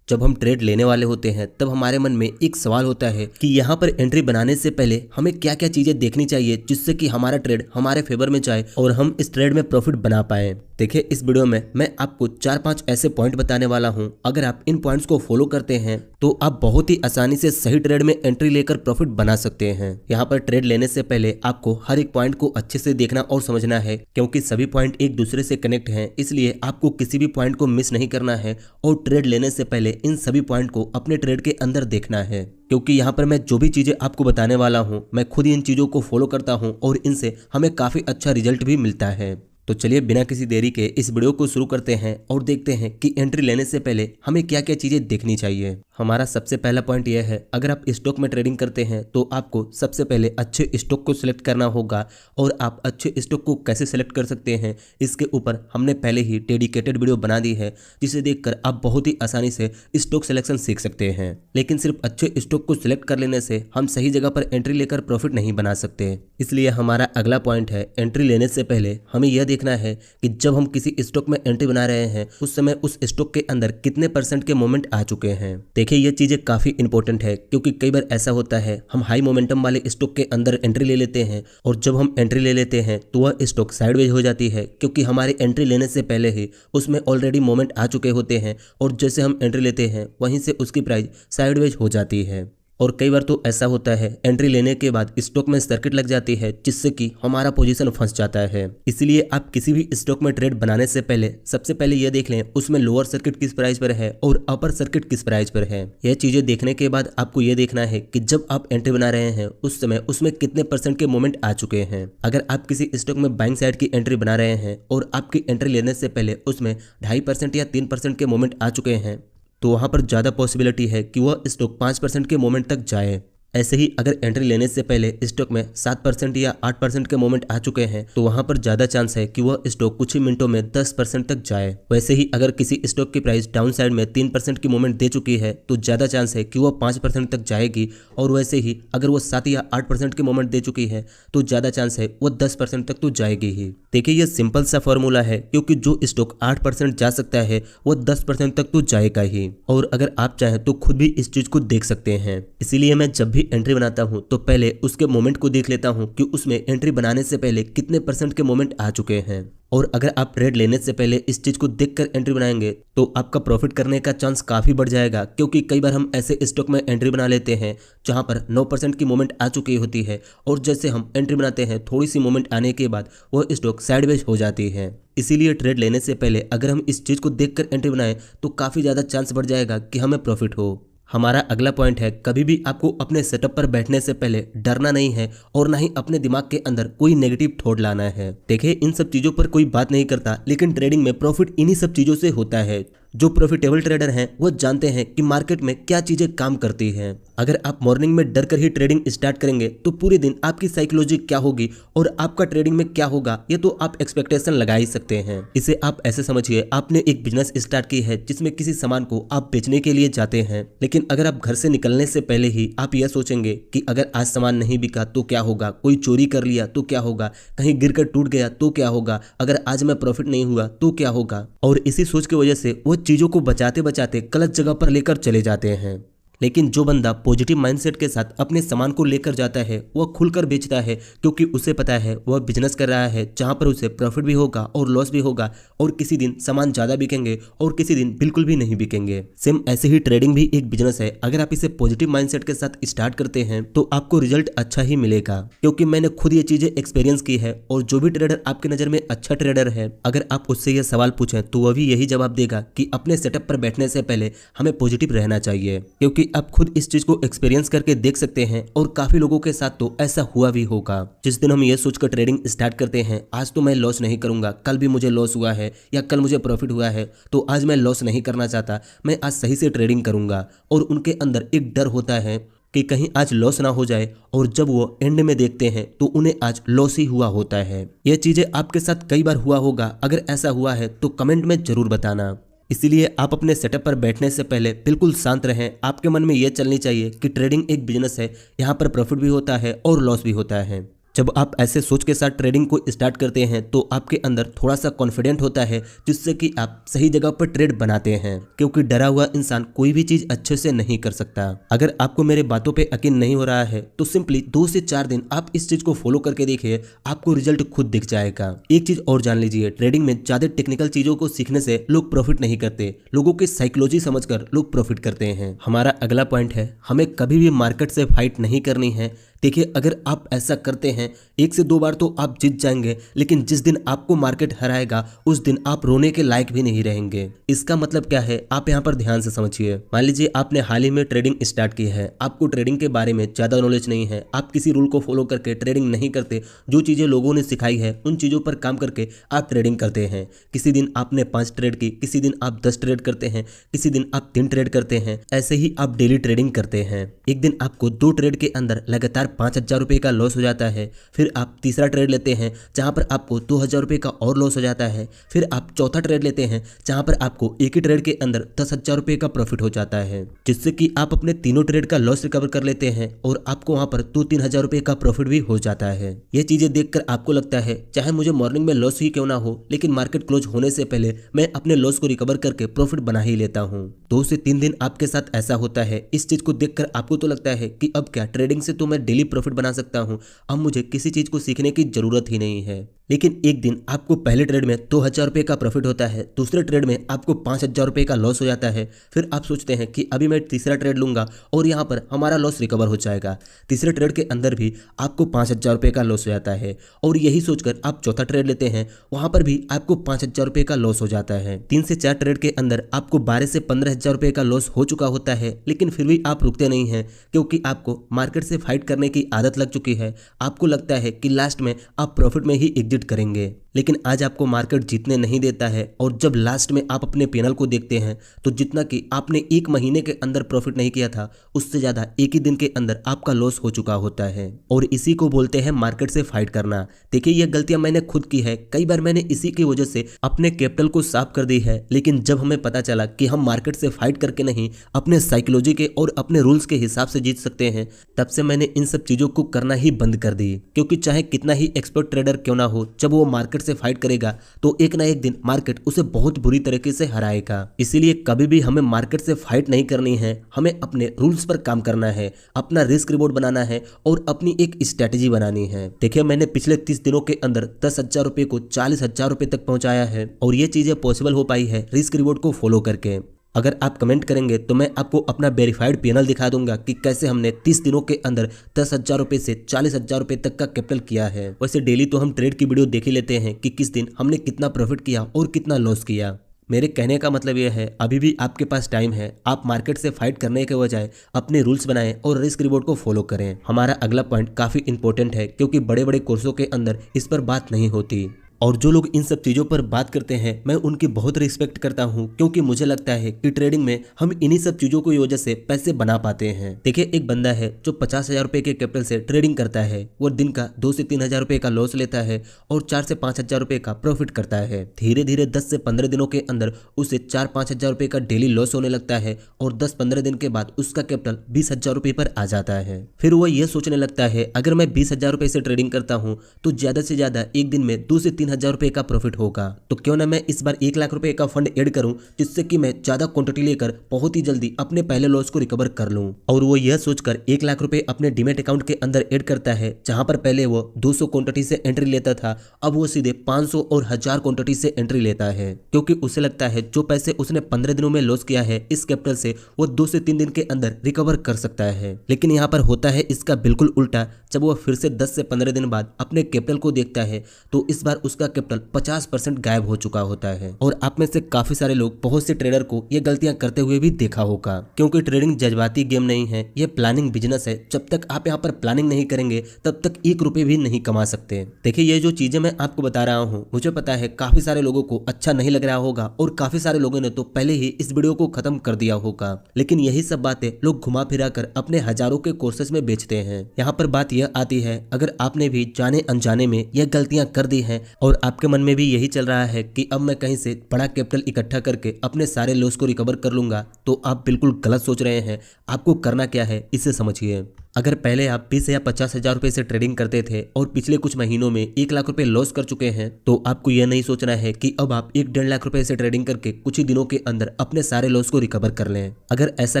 जब हम ट्रेड लेने वाले होते हैं तब हमारे मन में एक सवाल होता है कि यहाँ पर एंट्री बनाने से पहले हमें क्या क्या चीजें देखनी चाहिए जिससे कि हमारा ट्रेड हमारे फेवर में जाए और हम इस ट्रेड में प्रॉफिट बना पाए। देखिए, इस वीडियो में मैं आपको 4-5 ऐसे पॉइंट बताने वाला हूँ। अगर आप इन पॉइंट्स को फॉलो करते हैं तो आप बहुत ही आसानी से सही ट्रेड में एंट्री लेकर प्रॉफिट बना सकते हैं। यहाँ पर ट्रेड लेने से पहले आपको हर एक पॉइंट को अच्छे से देखना और समझना है, क्योंकि सभी पॉइंट एक दूसरे से कनेक्ट हैं। इसलिए आपको किसी भी पॉइंट को मिस नहीं करना है और ट्रेड लेने से पहले इन सभी पॉइंट को अपने ट्रेड के अंदर देखना है। क्योंकि यहाँ पर मैं जो भी चीजें आपको बताने वाला हूँ, मैं खुद इन चीजों को फॉलो करता हूँ और इनसे हमें काफी अच्छा रिजल्ट भी मिलता है। तो चलिए बिना किसी देरी के इस वीडियो को शुरू करते हैं और देखते हैं कि एंट्री लेने से पहले हमें क्या क्या चीजें देखनी चाहिए। हमारा सबसे पहला पॉइंट यह है, अगर आप स्टॉक में ट्रेडिंग करते हैं तो आपको सबसे पहले अच्छे स्टॉक को सिलेक्ट करना होगा। और आप अच्छे स्टॉक को कैसे सिलेक्ट कर सकते हैं इसके ऊपर हमने पहले ही डेडिकेटेड वीडियो बना दी है, जिसे देखकर आप बहुत ही आसानी से स्टॉक सिलेक्शन सीख सकते हैं। लेकिन सिर्फ अच्छे स्टॉक को सिलेक्ट कर लेने से हम सही जगह पर एंट्री लेकर प्रॉफिट नहीं बना सकते। इसलिए हमारा अगला पॉइंट है, एंट्री लेने से पहले हमें यह देखना है कि जब हम किसी स्टॉक में एंट्री बना रहे हैं उस समय उस स्टॉक के अंदर कितने परसेंट के मोमेंट आ चुके हैं। देखिए, ये चीजें काफी इंपॉर्टेंट है, क्योंकि कई बार ऐसा होता है हम हाई मोमेंटम वाले स्टॉक के अंदर एंट्री ले लेते हैं और जब हम एंट्री ले लेते हैं तो वह स्टॉक साइडवेज हो जाती है, क्योंकि हमारी एंट्री लेने से पहले ही उसमें ऑलरेडी मोमेंट आ चुके होते हैं और जैसे हम एंट्री लेते हैं वहीं से उसकी प्राइस साइडवेज हो जाती है। और कई बार तो ऐसा होता है एंट्री लेने के बाद स्टॉक में सर्किट लग जाती है, जिससे कि हमारा पोजीशन फंस जाता है। इसलिए आप किसी भी स्टॉक में ट्रेड बनाने से पहले सबसे पहले यह देख लें उसमें लोअर सर्किट किस प्राइस पर है और अपर सर्किट किस प्राइस पर है। यह चीजें देखने के बाद आपको यह देखना है कि जब आप एंट्री बना रहे हैं उस समय उसमें कितने परसेंट के मोमेंट आ चुके हैं। अगर आप किसी स्टॉक में बाइंग साइड की एंट्री बना रहे हैं और आपकी एंट्री लेने से पहले उसमें 2.5% या 3% के मोमेंट आ चुके हैं तो वहां पर ज़्यादा पॉसिबिलिटी है कि वह स्टॉक 5% के मोमेंट तक जाए। ऐसे ही अगर एंट्री लेने से पहले स्टॉक में 7% या 8% के मोमेंट आ चुके हैं तो वहां पर ज़्यादा चांस है कि वह स्टॉक कुछ ही मिनटों में 10% तक जाए। वैसे ही अगर किसी स्टॉक की प्राइस डाउन साइड में 3% की मूवमेंट दे चुकी है तो ज़्यादा चांस है कि वह 5% तक जाएगी। और वैसे ही अगर वह 7 या 8% की मूवमेंट दे चुकी है तो ज़्यादा चांस है वह 10% तक तो जाएगी ही। देखिए, यह सिंपल सा फॉर्मूला है, क्योंकि जो स्टॉक 8% जा सकता है वह 10% तक तो जाएगा ही। और अगर आप चाहें तो खुद भी इस चीज़ को देख सकते हैं। इसीलिए मैं जब भी एंट्री बनाता हूं तो पहले उसके मोमेंट को देख लेता हूं कि उसमें एंट्री बनाने से पहले कितने परसेंट के मोमेंट आ चुके हैं। और अगर आप ट्रेड लेने से पहले इस चीज को देखकर एंट्री बनाएंगे तो आपका प्रॉफिट करने का चांस काफी बढ़ जाएगा, क्योंकि कई बार हम ऐसे स्टॉक में एंट्री बना लेते हैं जहां पर 9% की मूवमेंट आ चुकी होती है और जैसे हम एंट्री बनाते हैं थोड़ी सी मूवमेंट आने के बाद वह स्टॉक साइडवेज हो जाती है। इसीलिए ट्रेड लेने से पहले अगर हम इस चीज को देखकर एंट्री बनाएं तो काफी ज्यादा चांस बढ़ जाएगा कि हमें प्रॉफिट हो। हमारा अगला पॉइंट है, कभी भी आपको अपने सेटअप पर बैठने से पहले डरना नहीं है और ना ही अपने दिमाग के अंदर कोई नेगेटिव थॉट लाना है। देखिए, इन सब चीजों पर कोई बात नहीं करता, लेकिन ट्रेडिंग में प्रॉफिट इन्हीं सब चीजों से होता है। जो प्रॉफिटेबल ट्रेडर हैं वो जानते हैं कि मार्केट में क्या चीजें काम करती हैं। अगर आप मॉर्निंग में डर कर ही ट्रेडिंग स्टार्ट करेंगे तो पूरे दिन आपकी साइकोलॉजी क्या होगी और आपका ट्रेडिंग में क्या होगा ये तो आप एक्सपेक्टेशन लगा ही सकते हैं। इसे आप ऐसे समझिए, आपने एक बिजनेस स्टार्ट की है जिसमें किसी सामान को आप बेचने के लिए जाते हैं, लेकिन अगर आप घर से निकलने से पहले ही आप यह सोचेंगे कि अगर आज सामान नहीं बिका तो क्या होगा, कोई चोरी कर लिया तो क्या होगा, कहीं गिरकर टूट गया तो क्या होगा, अगर आज मैं प्रॉफिट नहीं हुआ तो क्या होगा। और इसी सोच की वजह से वो चीजों को बचाते बचाते गलत जगह पर लेकर चले जाते हैं। लेकिन जो बंदा पॉजिटिव माइंडसेट के साथ अपने सामान को लेकर जाता है वह खुलकर बेचता है, क्योंकि उसे पता है वह बिजनेस कर रहा है जहां पर उसे प्रॉफिट भी होगा और लॉस भी होगा, और किसी दिन सामान ज्यादा बिकेंगे और किसी दिन बिल्कुल भी नहीं बिकेंगे। सेम ऐसे ही ट्रेडिंग भी एक बिजनेस है। अगर आप इसे पॉजिटिव माइंडसेट के साथ स्टार्ट करते हैं तो आपको रिजल्ट अच्छा ही मिलेगा, क्योंकि मैंने खुद ये चीजें एक्सपीरियंस की है। और जो भी ट्रेडर आपके नजर में अच्छा ट्रेडर है, अगर आप उससे यह सवाल पूछें तो वह भी यही जवाब देगा कि अपने सेटअप पर बैठने से पहले हमें पॉजिटिव रहना चाहिए, क्योंकि आप खुद इस चीज को एक्सपीरियंस करके देख सकते हैं। और काफी लोगों के साथ तो ऐसा हुआ भी होगा। जिस दिन हम ये सोचकर ट्रेडिंग स्टार्ट करते हैं आज तो मैं लॉस नहीं करूंगा, कल भी मुझे लॉस हुआ है या कल मुझे प्रॉफिट हुआ है तो आज मैं लॉस नहीं करना चाहता, मैं आज सही से ट्रेडिंग करूंगा। और उनके अंदर एक डर होता है कि कहीं आज लॉस ना हो जाए, और जब वो एंड में देखते हैं तो उन्हें आज लॉस ही हुआ होता है। ये चीजें आपके साथ कई बार हुआ होगा। अगर ऐसा हुआ है तो कमेंट में जरूर बताना। इसीलिए आप अपने सेटअप पर बैठने से पहले बिल्कुल शांत रहें। आपके मन में यह चलनी चाहिए कि ट्रेडिंग एक बिजनेस है, यहाँ पर प्रॉफिट भी होता है और लॉस भी होता है। जब आप ऐसे सोच के साथ ट्रेडिंग को स्टार्ट करते हैं तो आपके अंदर थोड़ा सा कॉन्फिडेंट होता है, जिससे कि आप सही जगह पर ट्रेड बनाते हैं, क्योंकि डरा हुआ इंसान कोई भी चीज अच्छे से नहीं कर सकता। अगर आपको मेरे बातों पे यकीन नहीं हो रहा है तो सिंपली 2 से 4 दिन आप इस चीज को फॉलो करके देखिए, आपको रिजल्ट खुद दिख जाएगा। एक चीज और जान लीजिए, ट्रेडिंग में ज्यादा टेक्निकल चीजों को सीखने से लोग प्रॉफिट नहीं करते, लोगों की साइकोलॉजी समझकर लोग प्रॉफिट करते हैं। हमारा अगला पॉइंट है, हमें कभी भी मार्केट से फाइट नहीं करनी है। देखिए, अगर आप ऐसा करते हैं 1 से 2 बार तो आप जीत जाएंगे, लेकिन जिस दिन आपको मार्केट हराएगा उस दिन आप रोने के लायक भी नहीं रहेंगे। इसका मतलब क्या है, आप यहाँ पर ध्यान से समझिए। मान लीजिए आपने हाल ही में ट्रेडिंग स्टार्ट की है, आपको ट्रेडिंग के बारे में ज्यादा नॉलेज नहीं है, आप किसी रूल को फॉलो करके ट्रेडिंग नहीं करते, जो चीजें लोगों ने सिखाई है उन चीजों पर काम करके आप ट्रेडिंग करते हैं। किसी दिन आपने 5 ट्रेड की, किसी दिन आप 10 ट्रेड करते हैं, किसी दिन आप 3 ट्रेड करते हैं, ऐसे ही आप डेली ट्रेडिंग करते हैं। एक दिन आपको 2 ट्रेड के अंदर लगातार 5,000 रुपए का लॉस हो जाता है, फिर आप तीसरा ट्रेड लेते हैं जहां पर आपको 2,000 रुपए का और लॉस हो जाता है, फिर आप चौथा ट्रेड लेते हैं जहां पर आपको एक ही ट्रेड के अंदर 10,000 रुपए का प्रॉफिट हो जाता है, जिससे कि आप अपने तीनों ट्रेड का लॉस रिकवर कर लेते हैं और आपको वहां पर 2-3 हजार रुपए का प्रॉफिट भी हो जाता है। ये चीजें देखकर आपको लगता है चाहे मुझे मॉर्निंग में लॉस ही क्यों ना हो, लेकिन मार्केट क्लोज होने से पहले मैं अपने लॉस को रिकवर करके प्रॉफिट बना ही लेता हूँ। 2 से 3 दिन आपके साथ ऐसा होता है, इस चीज को देखकर आपको तो लगता है कि अब क्या ट्रेडिंग से तो मैं डेली प्रॉफिट बना सकता हूं, अब मुझे किसी चीज को सीखने की जरूरत ही नहीं है। लेकिन एक दिन आपको पहले ट्रेड में 2,000 रुपए का प्रॉफिट होता है, दूसरे ट्रेड में आपको 5,000 रुपए का लॉस हो जाता है, फिर आप सोचते हैं कि अभी मैं तीसरा ट्रेड लूंगा और यहाँ पर हमारा लॉस रिकवर हो जाएगा। तीसरे ट्रेड के अंदर भी आपको 5,000 रुपए का लॉस हो जाता है और यही सोचकर आप चौथा ट्रेड लेते हैं, वहां पर भी आपको 5,000 रुपए का लॉस हो जाता है। 3 से 4 ट्रेड के अंदर आपको 12 से 15,000 रुपए का लॉस हो चुका होता है, लेकिन फिर भी आप रुकते नहीं हैं, क्योंकि आपको मार्केट से फाइट करने की आदत लग चुकी है। आपको लगता है कि लास्ट में आप प्रॉफिट में ही एग्जिट करेंगे, लेकिन आज आपको मार्केट जीतने नहीं देता है और जब लास्ट में आप अपने पैनल को देखते हैं तो जितना कि आपने 1 महीने के अंदर प्रॉफिट नहीं किया था, उससे ज्यादा एक ही दिन के अंदर आपका लॉस हो चुका होता है। और इसी को बोलते हैं मार्केट से फाइट करना। देखिए, यह गलतियां मैंने खुद की है, कई बार मैंने इसी की वजह से अपने कैपिटल को साफ कर दी है, लेकिन जब हमें पता चला कि हम मार्केट से फाइट करके नहीं, अपने साइकोलॉजी के और अपने रूल्स के हिसाब से जीत सकते हैं, तब से मैंने इन सब चीजों को करना ही बंद कर दी। क्योंकि चाहे कितना ही एक्सपर्ट ट्रेडर क्यों ना हो, जब वो मार्केट से फाइट करेगा तो एक ना एक दिन मार्केट उसे बहुत बुरी तरीके से हराएगा। इसीलिए कभी भी हमें मार्केट से फाइट नहीं करनी है, हमें अपने रूल्स पर काम करना है, अपना रिस्क रिवॉर्ड बनाना है और अपनी एक स्ट्रेटेजी बनानी है। देखिए, मैंने पिछले 30 दिनों के अंदर 10,000 रुपए को 40,000 रुपए तक पहुंचाया है और ये चीजें पॉसिबल हो पाई है रिस्क रिवॉर्ड को फॉलो करके। अगर आप कमेंट करेंगे तो मैं आपको अपना वेरीफाइड पैनल दिखा दूंगा कि कैसे हमने 30 दिनों के अंदर 10,000 रुपए से 40,000 रुपए तक का कैपिटल किया है। वैसे डेली तो हम ट्रेड की वीडियो देख ही लेते हैं कि किस दिन हमने कितना प्रॉफिट किया और कितना लॉस किया। मेरे कहने का मतलब यह है, अभी भी आपके पास टाइम है, आप मार्केट से फाइट करने के बजाय अपने रूल्स बनाएं और रिस्क रिवॉर्ड को फॉलो करें। हमारा अगला पॉइंट काफी इंपॉर्टेंट है, क्योंकि बड़े बड़े कोर्सों के अंदर इस पर बात नहीं होती और जो लोग इन सब चीज़ों पर बात करते हैं मैं उनकी बहुत रिस्पेक्ट करता हूं, क्योंकि मुझे लगता है कि ट्रेडिंग में हम इन्हीं सब चीज़ों की वजह से पैसे बना पाते हैं। देखिए, एक बंदा है जो 50,000 रुपए के कैपिटल से ट्रेडिंग करता है, वो दिन का 2 से 3 हजार रुपए का लॉस लेता है और 4 से 5 हजार रुपए का प्रॉफिट करता है। धीरे धीरे 10 से 15 दिनों के अंदर उसे 4-5 हजार रुपए का डेली लॉस होने लगता है और 10-15 दिन के बाद उसका कैपिटल 20,000 रुपए पर आ जाता है। फिर वो ये सोचने लगता है, अगर मैं 20,000 रुपए से ट्रेडिंग करता हूँ तो ज्यादा से ज्यादा एक दिन में 2 से 3 हजार रुपए का प्रॉफिट होगा, तो क्यों ना मैं इस बार 1 लाख रुपए का फंड ऐड करूं, जिससे कि मैं ज्यादा क्वांटिटी लेकर बहुत ही जल्दी अपने पहले लॉस को रिकवर कर लूं। और वो यह सोचकर 1 लाख रुपए अपने डीमैट अकाउंट के अंदर ऐड करता है, जहां पर पहले वो 200 क्वांटिटी से एंट्री लेता था, अब वो सीधे 500 और 1000 क्वांटिटी से एंट्री लेता है, क्योंकि उसे लगता है जो पैसे उसने 15 दिनों में लॉस किया है इस कैपिटल से वो 2 से 3 दिन के अंदर रिकवर कर सकता है। लेकिन यहाँ पर होता है इसका बिल्कुल उल्टा। जब वो फिर से 10 से 15 दिन बाद अपने कैपिटल को देखता है तो इस बार उसका कैपिटल 50% गायब हो चुका होता है। और आप में से काफी सारे लोग, बहुत से ट्रेडर को ये गलतियां करते हुए भी देखा होगा, क्योंकि ट्रेडिंग जज्बाती गेम नहीं है, ये प्लानिंग बिजनेस है। जब तक आप यहाँ पर प्लानिंग नहीं करेंगे तब तक 1 रुपए भी नहीं कमा सकते। देखिए, ये जो चीजें मैं आपको बता रहा हूँ, मुझे पता है काफी सारे लोगों को अच्छा नहीं लग रहा होगा और काफी सारे लोगों ने तो पहले ही इस वीडियो को खत्म कर दिया होगा, लेकिन यही सब बातें लोग घुमा फिरा कर अपने हजारों के कोर्सेज में बेचते हैं। यहाँ पर बात यह आती है, अगर आपने भी जाने अनजाने में यह गलतियां कर दी हैं और आपके मन में भी यही चल रहा है कि अब मैं कहीं से बड़ा कैपिटल इकट्ठा करके अपने सारे लॉस को रिकवर कर लूंगा, तो आप बिल्कुल गलत सोच रहे हैं। आपको करना क्या है इसे समझिए। अगर पहले आप 20 या 50 हजार रुपए से ट्रेडिंग करते थे और पिछले कुछ महीनों में 1 लाख रुपए लॉस कर चुके हैं, तो आपको यह नहीं सोचना है कि अब आप 1-1.5 लाख रुपए से ट्रेडिंग करके कुछ ही दिनों के अंदर अपने सारे लॉस को रिकवर कर लें। अगर ऐसा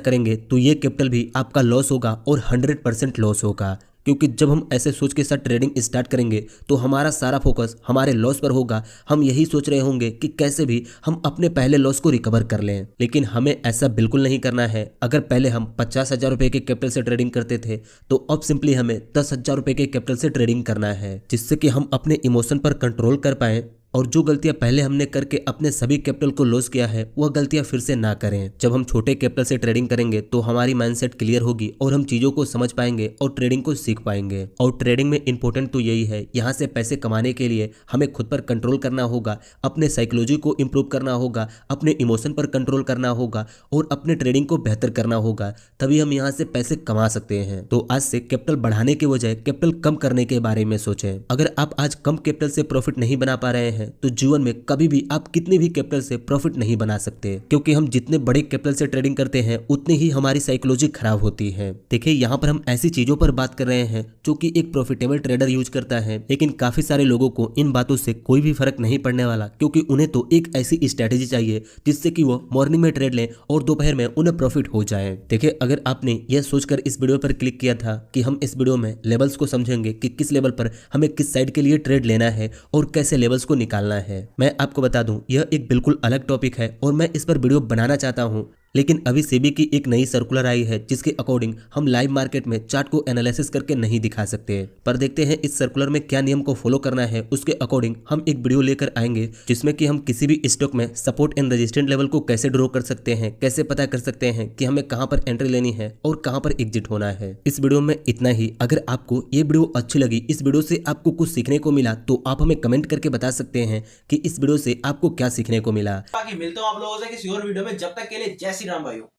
करेंगे तो ये कैपिटल भी आपका लॉस होगा और 100% लॉस होगा, क्योंकि जब हम ऐसे सोच के साथ ट्रेडिंग स्टार्ट करेंगे तो हमारा सारा फोकस हमारे लॉस पर होगा। हम यही सोच रहे होंगे कि कैसे भी हम अपने पहले लॉस को रिकवर कर लें, लेकिन हमें ऐसा बिल्कुल नहीं करना है। अगर पहले हम 50,000 रुपए के कैपिटल से ट्रेडिंग करते थे, तो अब सिंपली हमें 10,000 रुपए के कैपिटल से ट्रेडिंग करना है, जिससे कि हम अपने इमोशन पर कंट्रोल कर पाएं और जो गलतियां पहले हमने करके अपने सभी कैपिटल को लॉस किया है वह गलतियां फिर से ना करें। जब हम छोटे कैपिटल से ट्रेडिंग करेंगे तो हमारी माइंडसेट क्लियर होगी और हम चीजों को समझ पाएंगे और ट्रेडिंग को सीख पाएंगे। और ट्रेडिंग में इंपॉर्टेंट तो यही है, यहाँ से पैसे कमाने के लिए हमें खुद पर कंट्रोल करना होगा, अपने साइकोलॉजी को इंप्रूव करना होगा, अपने इमोशन पर कंट्रोल करना होगा और अपने ट्रेडिंग को बेहतर करना होगा, तभी हम यहाँ से पैसे कमा सकते हैं। तो आज से कैपिटल बढ़ाने के बजाय कैपिटल कम करने के बारे में सोचें। अगर आप आज कम कैपिटल से प्रॉफिट नहीं बना पा रहे हैं तो जीवन में कभी भी आप कितने भी कैपिटल से प्रॉफिट नहीं बना सकते, क्योंकि हम जितने बड़े कैपिटल से ट्रेडिंग करते हैं उतनी ही हमारी साइकोलॉजी खराब होती है। देखिए, यहाँ पर हम ऐसी चीजों पर बात कर रहे हैं जो कि एक प्रॉफिटेबल ट्रेडर यूज करता है, लेकिन काफी सारे लोगों को इन बातों से कोई भी फर्क नहीं पड़ने वाला, क्योंकि उन्हें तो एक ऐसी स्ट्रेटेजी चाहिए जिससे कि वो मॉर्निंग में ट्रेड लें और दोपहर में उन्हें प्रॉफिट हो जाए। देखिए, अगर आपने यह सोचकर इस वीडियो पर क्लिक किया था कि हम इस वीडियो में लेवल्स को समझेंगे कि किस लेवल पर हमें किस साइड के लिए ट्रेड लेना है और कैसे लेवल्स को निकालना है, मैं आपको बता दूं यह एक बिल्कुल अलग टॉपिक है और मैं इस पर वीडियो बनाना चाहता हूं, लेकिन अभी सेबी की एक नई सर्कुलर आई है जिसके अकॉर्डिंग हम लाइव मार्केट में चार्ट को एनालिसिस करके नहीं दिखा सकते। पर देखते हैं इस सर्कुलर में क्या नियम को फॉलो करना है। उसके अकॉर्डिंग हम एक वीडियो लेकर आएंगे जिसमें कि हम किसी भी स्टॉक में सपोर्ट एंड रेजिस्टेंस लेवल को कैसे ड्रॉ कर सकते हैं, कैसे पता कर सकते हैं कि हमें कहां पर एंट्री लेनी है और कहां पर एग्जिट होना है। इस वीडियो में इतना ही। अगर आपको ये वीडियो अच्छी लगी, इस वीडियो से आपको कुछ सीखने को मिला, तो आप हमें कमेंट करके बता सकते हैं कि इस वीडियो से आपको क्या सीखने को मिला। बाकी मिलता हूं आप लोगों से किसी और वीडियो में। जब तक के लिए जय श्री राम भाइयों।